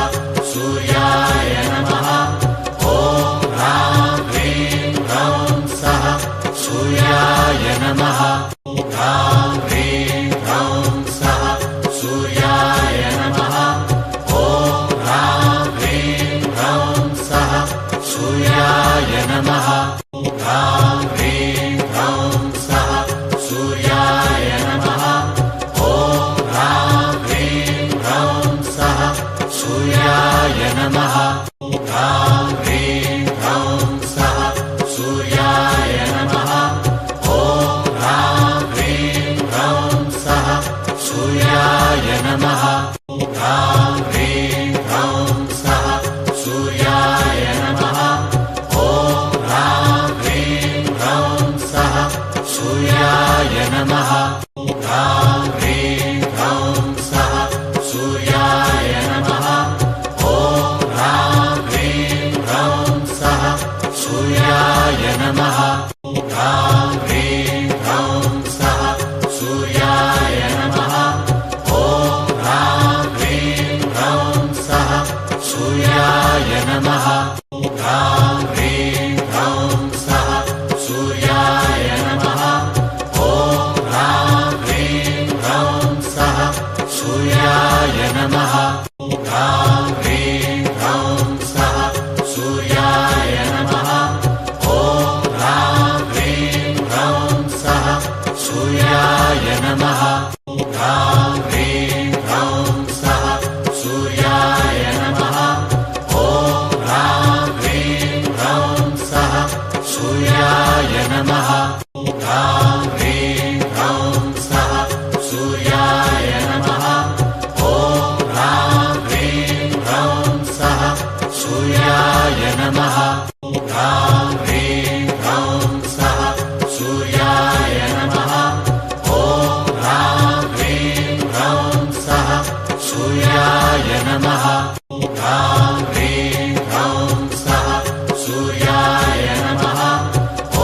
सूर्याय नमः ॐ ह्रां ह्रीं ह्रौं स्वः सूर्याय नमः ह्रां ह्रीं ह्रौं स्वः सूर्याय नमः ॐ ह्रां ह्रीं ह्रौं स्वः सूर्याय नमः ह्रां ह्रीं ह्रौं स्वः सूर्याय नमः ॐ ह्रां ह्रीं ह्रौं स्वः सूर्याय नमः ह्रां ह्रीं ह्रौं स्वः सूर्याय नमः ॐ ह्रां ह्रीं ह्रौं स्वः सूर्याय नमः ह्रां ह्रीं ह्रौं स्वः सूर्याय नमः ॐ ह्रां ह्रीं ह्रौं स्वः सूर्याय नमः ह्रां ह्रीं ह्रौं स्वः सूर्याय नमः ॐ ह्रां ह्रीं सूर्याय नमः ह्रां ह्रीं ह्रौं स्वः सूर्याय नमः ॐ ह्रां ह्रीं ह्रौं स्वः सूर्याय नमः ह्रां ह्रीं ह्रौं स्वः सूर्याय नमः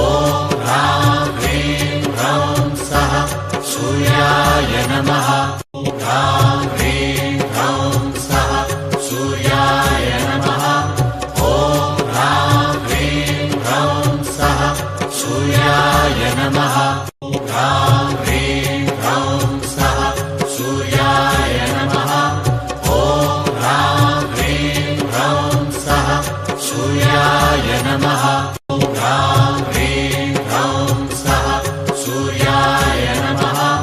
ॐ ह्रां ह्रीं ह्रौं स्वः सूर्याय नमः ह्रां ह्रीं ह्रौं स्वः सूर्याय नमः ॐ ह्रां ह्रीं ह्रौं स्वः सूर्याय नमः ह्रां ह्रीं ह्रौं स्वः सूर्याय नमः ॐ ह्रां ह्रीं ह्रौं स्वः सूर्याय नमः ह्रां ह्रीं ह्रौं स्वः सूर्याय नमः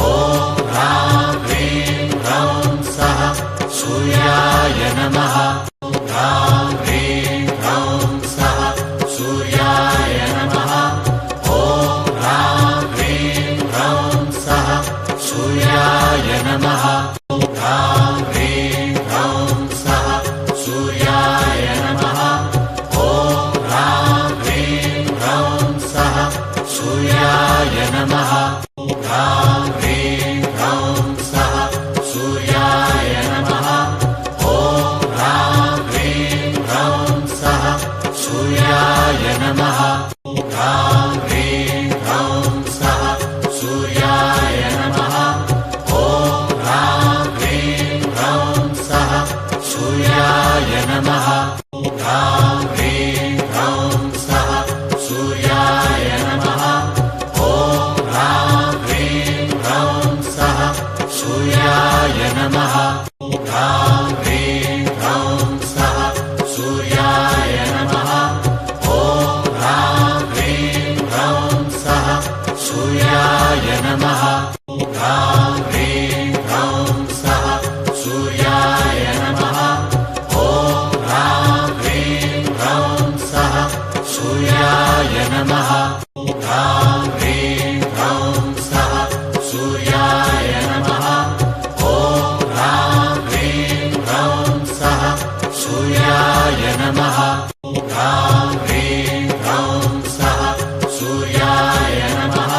ॐ ह्रां ह्रीं ह्रौं स्वः सूर्याय नमः ह्रां ह्रीं ह्रौं स्वः सूर्याय नमः ॐ ह्रां ह्रीं ह्रौं स्वः सूर्याय नमः ह्रां ह्रीं ह्रौं स्वः सूर्याय नमः ॐ ह्रां ह्रीं ह्रौं स्वः सूर्याय नमः ह्रां ह्रीं ह्रौं स्वः सूर्याय नमः ॐ ह्रां ह्रीं ह्रौं स्वः सूर्याय नमः ह्रां ह्रीं ह्रौं स्वः सूर्याय नमः ॐ ह्रां ह्रीं ह्रौं स्वः सूर्याय नमः ह्रां ह्रीं ह्रौं स्वः सूर्याय नमः ॐ ह्रां ह्रीं ह्रौं स्वः सूर्याय नमः ह्रां ह्रीं ह्रौं स्वः सूर्याय नमः ॐ ह्रां ह्रीं ह्रौं स्वः सूर्याय नमः ह्रां ह्रीं ह्रौं स्वः सूर्याय नमः ॐ ह्रां ह्रीं ह्रौं स्वः सूर्याय नमः ह्रां ह्रीं ह्रौं स्वः सूर्याय नमः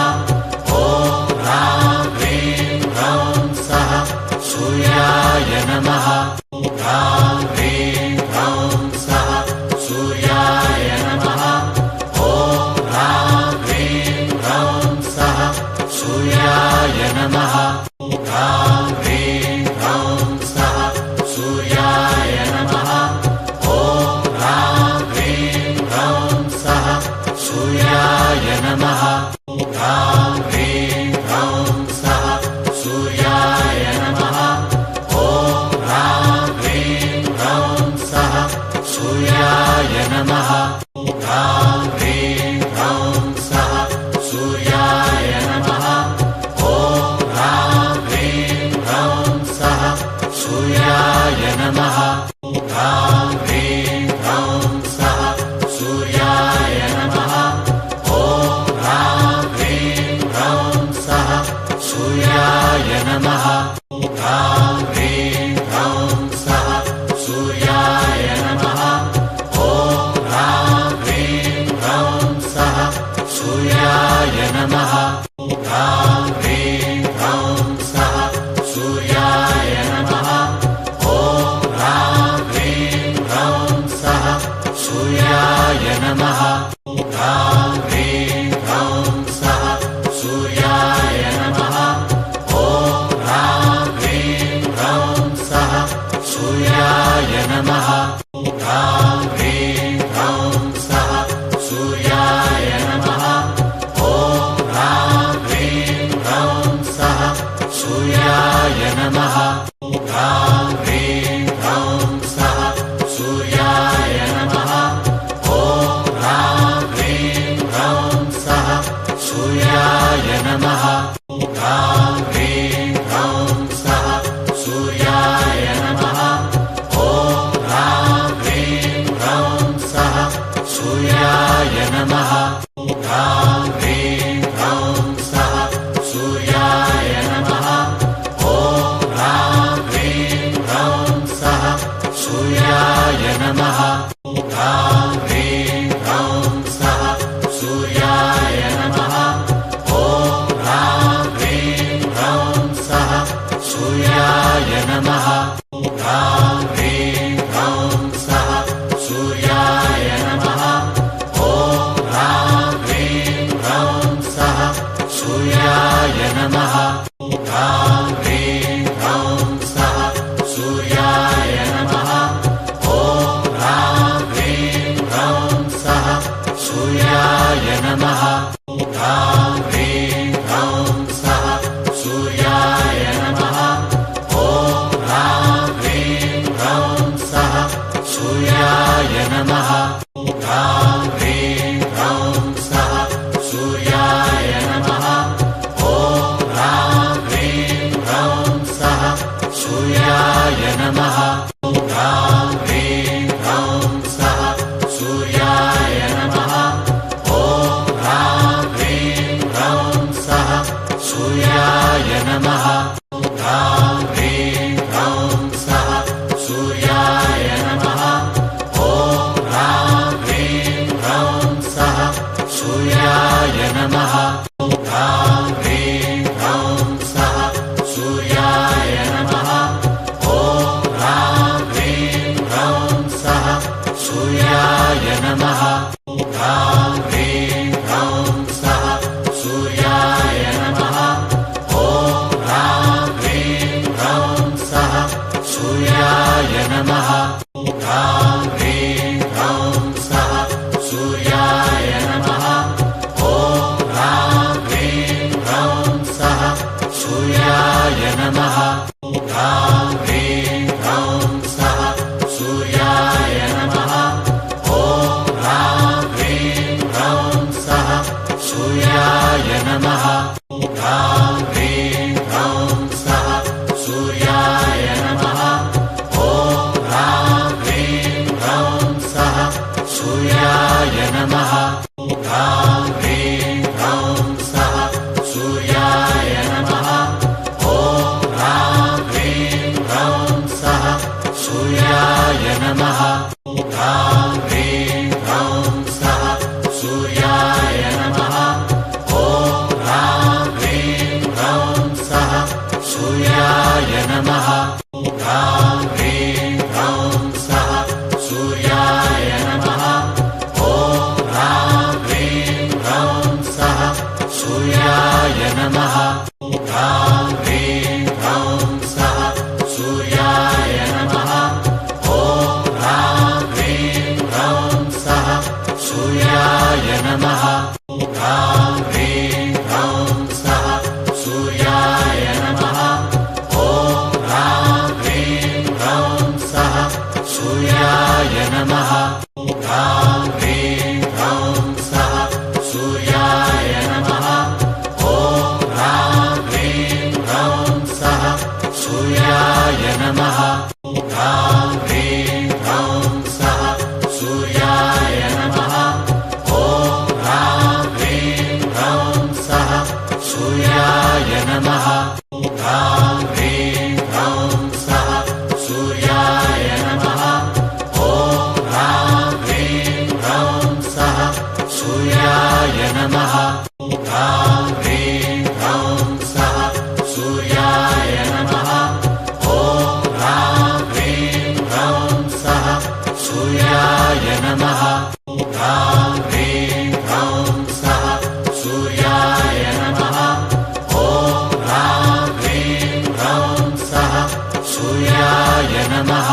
ॐ ह्रां ह्रीं ह्रौं स्वः सूर्याय नमः ह्रां ह्रीं ह्रौं स्वः सूर्याय नमः ॐ ह्रां ह्रीं ह्रौं स्वः सूर्याय नमः ह्रां ह्रीं ह्रौं स्वः सूर्याय नमः ॐ ह्रां ह्रीं ह्रौं स्वः सूर्याय नमः ह्रां ह्रीं ह्रौं स्वः सूर्याय नमः ॐ ह्रां ह्रीं ह्रौं स्वः सूर्याय नमः ह्रां ह्रीं ह्रौं स्वः सूर्याय नमः ॐ ह्रां ह्रीं ह्रौं स्वः सूर्याय नमः ह्रां ह्रीं ह्रौं स्वः सूर्याय नमः ॐ ह्रां ह्रीं ह्रौं स्वः सूर्याय नमः ह्रां ह्रीं ह्रौं स्वः सूर्याय नमः ॐ ह्रां ह्रीं ह्रौं स्वः सूर्याय नमः ह्रां ह्रीं ह्रौं स्वः सूर्याय नमः ॐ ह्रां ह्रीं ह्रौं स्वः सूर्याय नमः ह्रां ह्रीं ह्रौं स्वः सूर्याय नमः ॐ ह्रां ह्रीं ह्रौं स्वः सूर्याय नमः ह्रां ह्रीं ह्रौं स्वः सूर्याय नमः ॐ ह्रां ह्रीं ह्रौं स्वः सूर्याय नमः ह्रां ह्रीं ह्रौं स्वः सूर्याय नमः ॐ ह्रां ह्रीं ह्रौं स्वः सूर्याय नमः ह्रां ह्रीं ह्रौं स्वः सूर्याय नमः ॐ ह्रां ह्रीं ह्रौं स्वः सूर्याय नमः ह्रां ह्रीं ह्रौं स्वः सूर्याय नमः ॐ ह्रां ह्रीं ह्रौं स्वः सूर्याय नमः ह्रां ह्रीं ह्रौं स्वः सूर्याय नमः ॐ ह्रां ह्रीं ह्रौं स्वः सूर्याय नमः नमः ह्रां ह्रीं ह्रौं स्वः सूर्याय नमः ॐ ह्रां ह्रीं ह्रौं स्वः सूर्याय नमः ह्रां ह्रीं ह्रौं स्वः सूर्याय नमः ॐ ह्रां ह्रीं ह्रौं स्वः सूर्याय नमः ह्रां ह्रीं ह्रौं स्वः सूर्याय नमः ॐ ह्रां ह्रीं ह्रौं स्वः सूर्याय नमः ह्रां ह्रीं ह्रौं स्वः सूर्याय नमः ॐ ह्रां ह्रीं ह्रौं स्वः सूर्याय नमः ह्रां ह्रीं ह्रौं स्वः सूर्याय नमः ॐ ह्रां ह्रीं ह्रौं स्वः सूर्याय नमः ह्रां ह्रीं ह्रौं स्वः सूर्याय नमः ॐ ह्रां ह्रीं ह्रौं स्वः सूर्याय नमः ह्रां ह्रीं ह्रौं स्वः सूर्याय नमः ॐ ह्रां ह्रीं ह्रौं स्वः सूर्याय नमः ह्रां ह्रीं ह्रौं स्वः सूर्याय नमः ॐ ह्रां ह्रीं ह्रौं स्वः सूर्याय नमः ह्रां ह्रीं ह्रौं स्वः सूर्याय नमः ॐ ह्रां ह्रीं ह्रौं स्वः सूर्याय नमः ह्रां ह्रीं ह्रौं स्वः सूर्याय नमः ॐ ह्रां ह्रीं ह्रौं स्वः सूर्याय नमः ह्रां ह्रीं ह्रौं स्वः सूर्याय नमः ॐ ह्रां ह्रीं ह्रौं स्वः सूर्याय नमः ह्रां ह्रीं ह्रौं स्वः सूर्याय नमः ॐ ह्रां ह्रीं ह्रौं स्वः सूर्याय नमः ह्रां ह्रीं ह्रौं स्वः सूर्याय नमः ॐ ह्रां ह्रीं ह्रौं स्वः सूर्याय नमः ह्रां ह्रीं ह्रौं स्वः सूर्याय नमः ॐ ह्रां ह्रीं ह्रौं स्वः सूर्याय नमः ह्रां ह्रीं ह्रौं स्वः सूर्याय नमः ॐ ह्रां ह्रीं ह्रौं स्वः सूर्याय नमः ह्रां ह्रीं ह्रौं स्वः सूर्याय नमः ॐ ह्रां ह्रीं ह्रौं स्वः सूर्याय नमः ह्रां ह्रीं ह्रौं स्वः सूर्याय नमः ॐ ह्रां ह्रीं ह्रौं स्वः सूर्याय नमः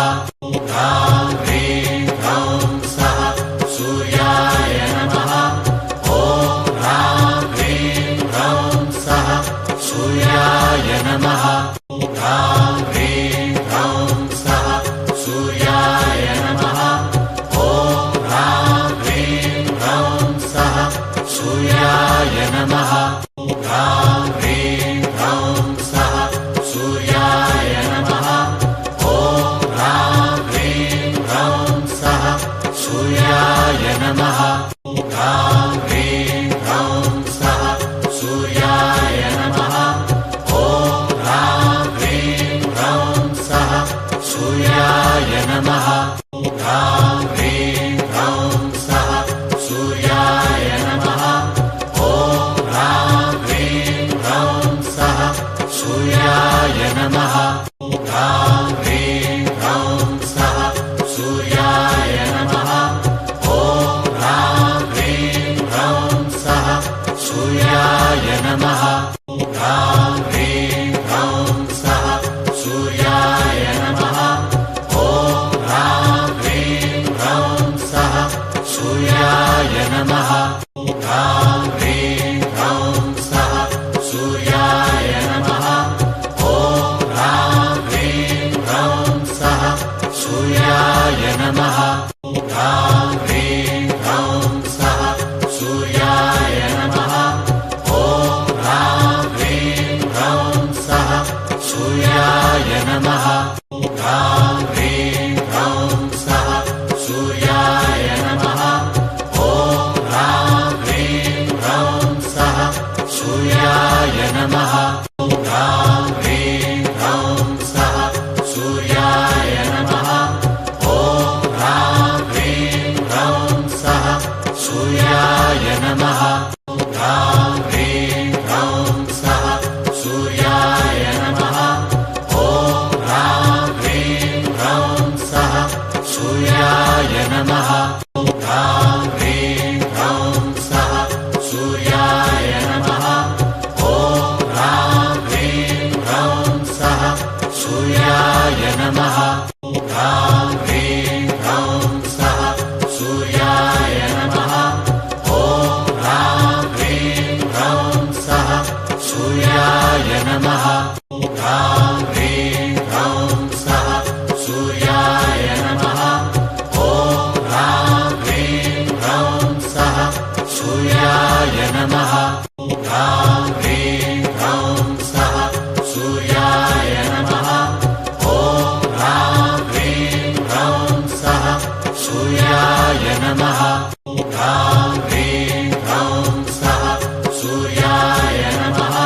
ह्रां ह्रीं ह्रौं स्वः सूर्याय नमः ॐ ह्रां ह्रीं ह्रौं स्वः सूर्याय नमः ह्रां ह्रीं ह्रौं स्वः सूर्याय नमः ॐ ह्रां ह्रीं ह्रौं स्वः सूर्याय नमः ह्रां ह्रीं ह्रौं स्वः सूर्याय नमः ॐ ह्रां ह्रीं ह्रौं स्वः सूर्याय नमः ह्रां ह्रीं ह्रौं स्वः सूर्याय नमः ॐ ह्रां ह्रीं ह्रौं स्वः सूर्याय नमः ह्रां ह्रीं ह्रौं स्वः सूर्याय नमः ॐ ह्रां ह्रीं ह्रौं स्वः सूर्याय नमः ह्रां ह्रीं ह्रौं स्वः सूर्याय नमः ॐ ह्रां ह्रीं ह्रौं स्वः सूर्याय नमः ह्रां ह्रीं ह्रौं स्वः सूर्याय नमः ॐ ह्रां ह्रीं ह्रौं स्वः सूर्याय नमः ह्रां ह्रीं ह्रौं स्वः सूर्याय नमः ॐ ह्रां ह्रीं ह्रौं स्वः सूर्याय नमः ह्रां ह्रीं ह्रौं स्वः सूर्याय नमः ॐ ह्रां ह्रीं ह्रौं स्वः सूर्याय नमः ह्रां ह्रीं ह्रौं स्वः सूर्याय नमः। ॐ ह्रां ह्रीं ह्रौं स्वः सूर्याय नमः। ह्रां ह्रीं ह्रौं स्वः सूर्याय नमः। ॐ ह्रां ह्रीं ह्रौं स्वः सूर्याय नमः। ह्रां ह्रीं ह्रौं स्वः सूर्याय नमः। ॐ ह्रां ह्रीं ह्रौं स्वः सूर्याय नमः। ह्रां ह्रीं ह्रौं स्वः सूर्याय नमः। ॐ ह्रां ह्रीं ह्रौं स्वः सूर्याय नमः। ह्रां ह्रीं ह्रौं स्वः सूर्याय नमः। ॐ ह्रां ह्रीं ह्रौं स्वः सूर्याय नमः। ह्रां ह्रीं ह्रौं स्वः सूर्याय नमः। ॐ ह्रां ह्रीं ह्रौं स्वः सूर्याय नमः। ह्रां ह्रीं ह्रौं स्वः सूर्याय नमः। ॐ ह्रां ह्रीं ह्रौं स्वः सूर्याय नमः। ह्रां ह्रीं ह्रौं स्वः सूर्याय नमः। ॐ ह्रां ह्रीं ह्रौं स्वः सूर्याय नमः। ह्रां ह्रीं ह्रौं स्वः सूर्याय नमः।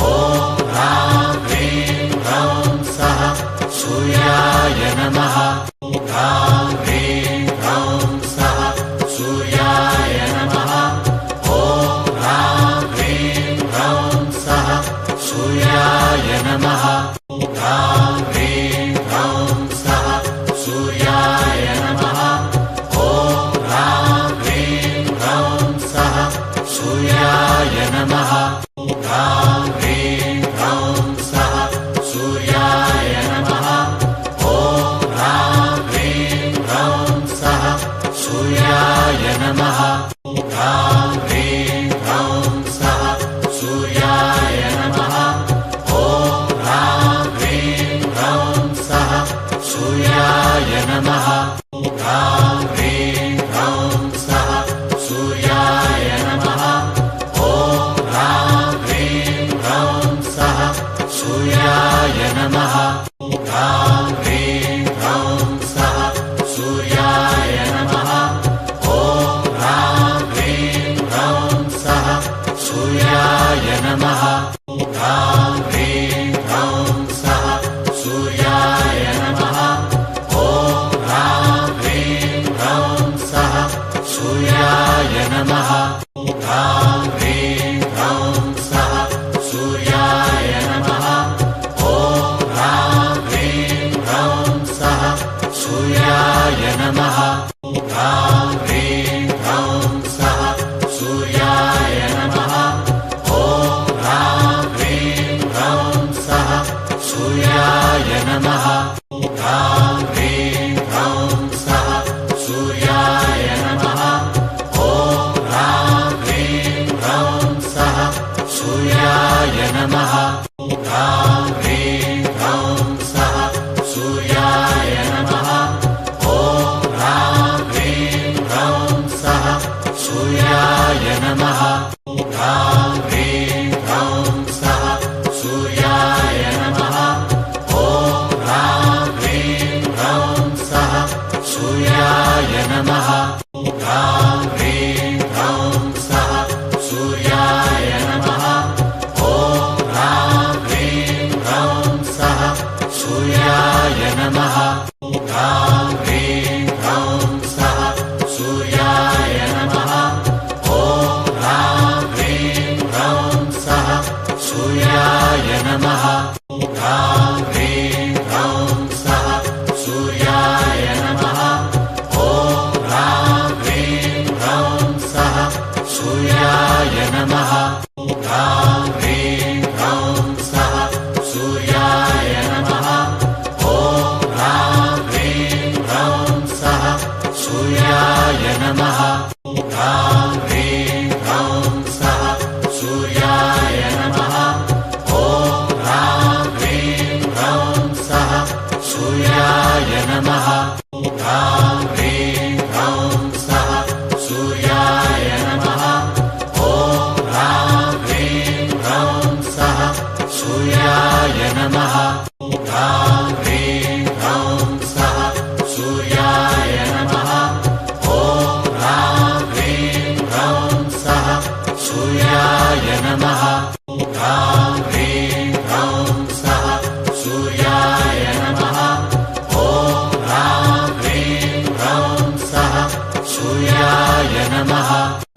ॐ ह्रां ह्रीं ह्रौं स्वः सूर्याय नमः। ह्रां ह्रीं ह्रौं स्वः सूर्याय नमः। ॐ ह्रां ह्रीं ह्रौं स्वः सूर्याय नमः। ह्रां ह्रीं ह्रौं स्वः सूर्याय नमः। ॐ ह्रां ह्रीं ह्रौं स्वः सूर्याय नमः। ह्रां ह्रीं ह्रौं स्वः सूर्याय नमः। ॐ ह्रां ह्रीं ह्रौं स्वः सूर्याय नमः। ह्रां ह्रीं ह्रौं स्वः सूर्याय नमः। ॐ ह्रां ह्रीं ह्रौं स्वः सूर्याय नमः। ह्रां ह्रीं ह्रौं स्वः सूर्याय नमः। ॐ ह्रां ह्रीं ह्रौं स्वः सूर्याय नमः। ह्रां ह्रीं ह्रौं स्वः सूर्याय नमः। ॐ ह्रां ह्रीं ह्रौं स्वः सूर्याय नमः। ह्रां ह्रीं ह्रौं स्वः सूर्याय नमः। ॐ ह्रां ह्रीं ह्रौं स्वः सूर्याय नमः। ह्रां ह्रीं ह्रौं स्वः सूर्याय नमः। ॐ ह्रां ह्रीं ह्रौं स्वः सूर्याय नमः। ह्रां ह्रीं ह्रौं स्वः सूर्याय नमः। ॐ ह्रां ह्रीं ह्रौं स्वः सूर्याय नमः। ह्रां ह्रीं ह्रौं स्वः सूर्याय नमः। ॐ ह्रां ह्रीं ह्रौं स्वः सूर्याय नमः। ह्रां ह्रीं ह्रौं स्वः सूर्याय नमः। ॐ ह्रां ह्रीं ह्रौं स्वः सूर्याय नमः। ह्रां ह्रीं ह्रौं स्वः सूर्याय नमः। ॐ ह्रां ह्रीं ह्रौं स्वः सूर्याय नमः। ह्रां ह्रीं ह्रौं स्वः सूर्याय नमः। ॐ ह्रां ह्रीं ह्रौं स्वः सूर्याय नमः। ह्रां ह्रीं ह्रौं स्वः सूर्याय नमः। ॐ ह्रां ह्रीं ह्रौं स्वः सूर्याय नमः। ह्रां ह्रीं ह्रौं स्वः सूर्याय नमः। ॐ ह्रां ह्रीं ह्रौं स्वः सूर्याय नमः। ह्रां ह्रीं ह्रौं स्वः सूर्याय नमः। ॐ ह्रां ह्रीं ह्रौं स्वः सूर्याय नमः। ह्रां ह्रीं ह्रौं स्वः सूर्याय नमः। ॐ ह्रां ह्रीं ह्रौं स्वः सूर्याय नमः। ह्रां ह्रीं नमः।